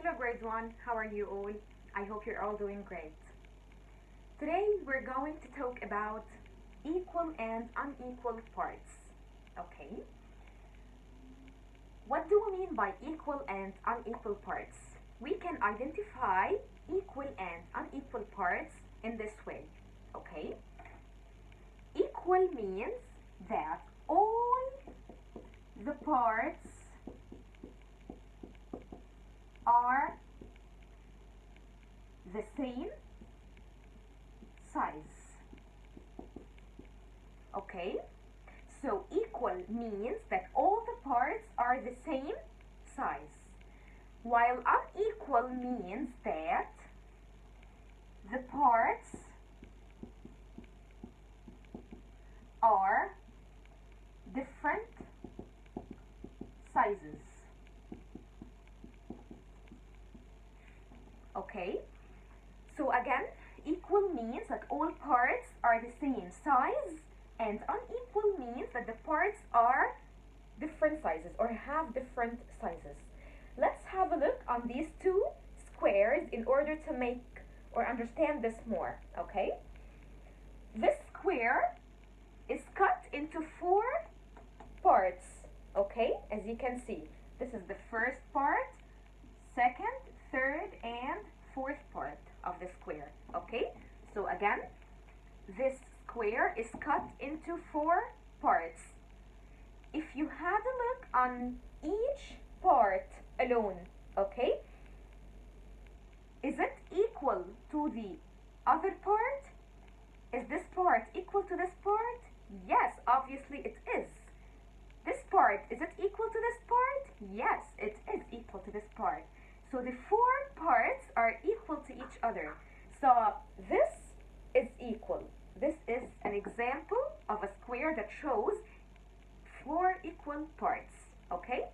Hello grade 1, how are you all? I hope you're all doing great. Today we're going to talk about equal and unequal parts. Okay? What do we mean by equal and unequal parts? We can identify equal and unequal parts in this way. Okay? Equal means that all the parts are the same size. Okay? So equal means that all the parts are the same size, while unequal means that the parts are different sizes. Okay? So again, equal means that all parts are the same size, and unequal means that the parts are different sizes or have different sizes. Let's have a look on these two squares in order to make or understand this more, okay? This square is cut into four parts, okay? As you can see, this is the first part, second, third, and fourth part of the square, okay? So again, this square is cut into four parts. If you had a look on each part alone, okay, is it equal to the other part? Is this part equal to this part? Yes, obviously it is. This part, is it equal to this part? Yes, it is equal to this part. So the four parts are equal to each other. So this is equal. This is an example of a square that shows four equal parts. Okay?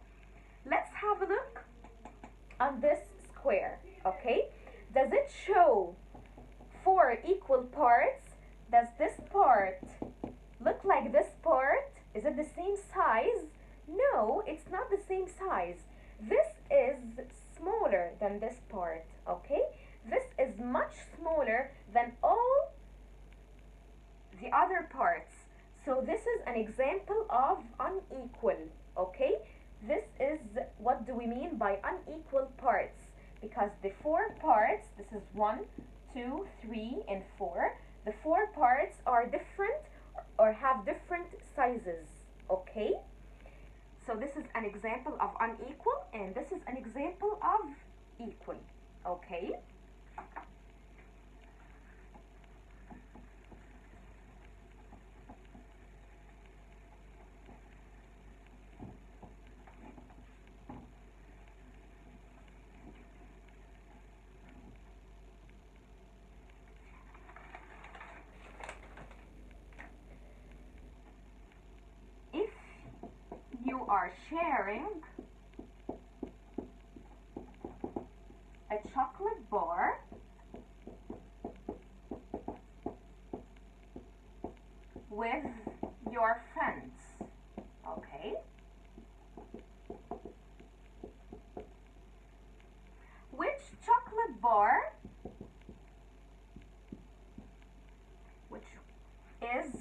Let's have a look on this square. Okay? Does it show four equal parts? Does this part look like this part? Is it the same size? No, it's not the same size. This is smaller than this part, okay? This is much smaller than all the other parts. So this is an example of unequal, okay? This is, what do we mean by unequal parts? Because the four parts, this is 1, 2, 3, and 4. The four parts are different or have different sizes, okay? So this is an example of unequal, and this is an example of equal, okay? If you are sharing a chocolate bar with your friends, okay? Which chocolate bar, which is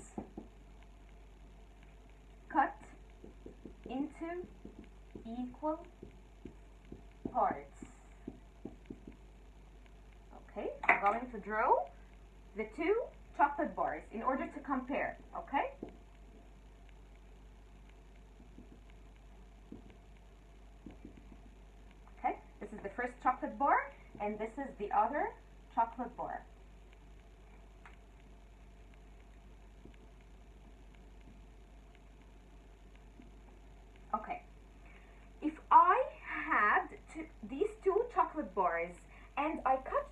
cut into equal parts? Okay, I'm going to draw the two chocolate bars in order to compare, okay? Okay, this is the first chocolate bar, and this is the other chocolate bar. Okay, if I had these two chocolate bars and I cut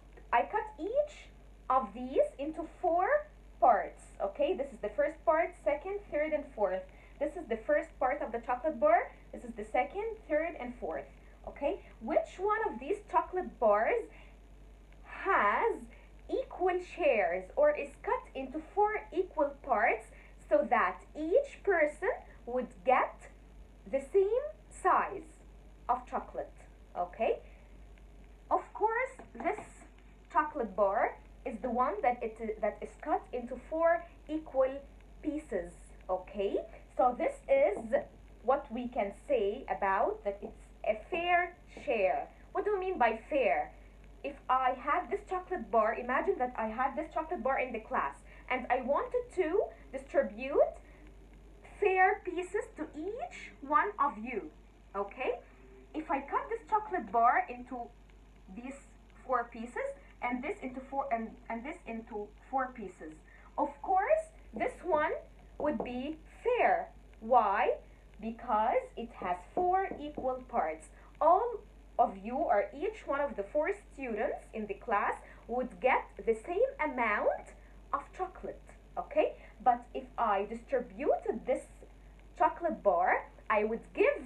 each of these into four parts, okay? This is the first part, second, third, and fourth. This is the first part of the chocolate bar. This is the second, third, and fourth, okay? Which one of these chocolate bars has equal shares or is cut into four equal parts so that each person would get the same size of chocolate, okay? one that that is cut into 4 equal pieces. Okay, so this is what we can say about that it's a fair share. What do we mean by fair? If I had this chocolate bar, imagine that I had this chocolate bar in the class and I wanted to distribute fair pieces to each one of you. Okay, if I cut this chocolate bar into these 4 pieces and this into 4 and this into 4 pieces, of course this one would be fair. Why? Because it has 4 equal parts. All of you, or each one of the 4 students in the class, would get the same amount of chocolate. Okay, but if I distributed this chocolate bar, I would give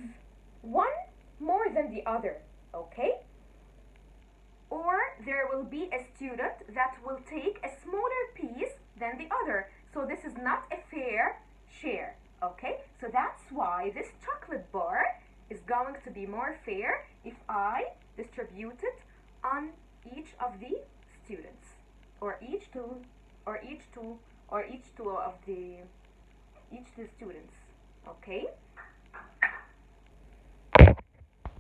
one more than the other. Okay, or there will be a student that will take a smaller piece than the other. So this is not a fair share. Okay, so that's why this chocolate bar is going to be more fair if I distribute it on each of the students, or each two of the students. Okay,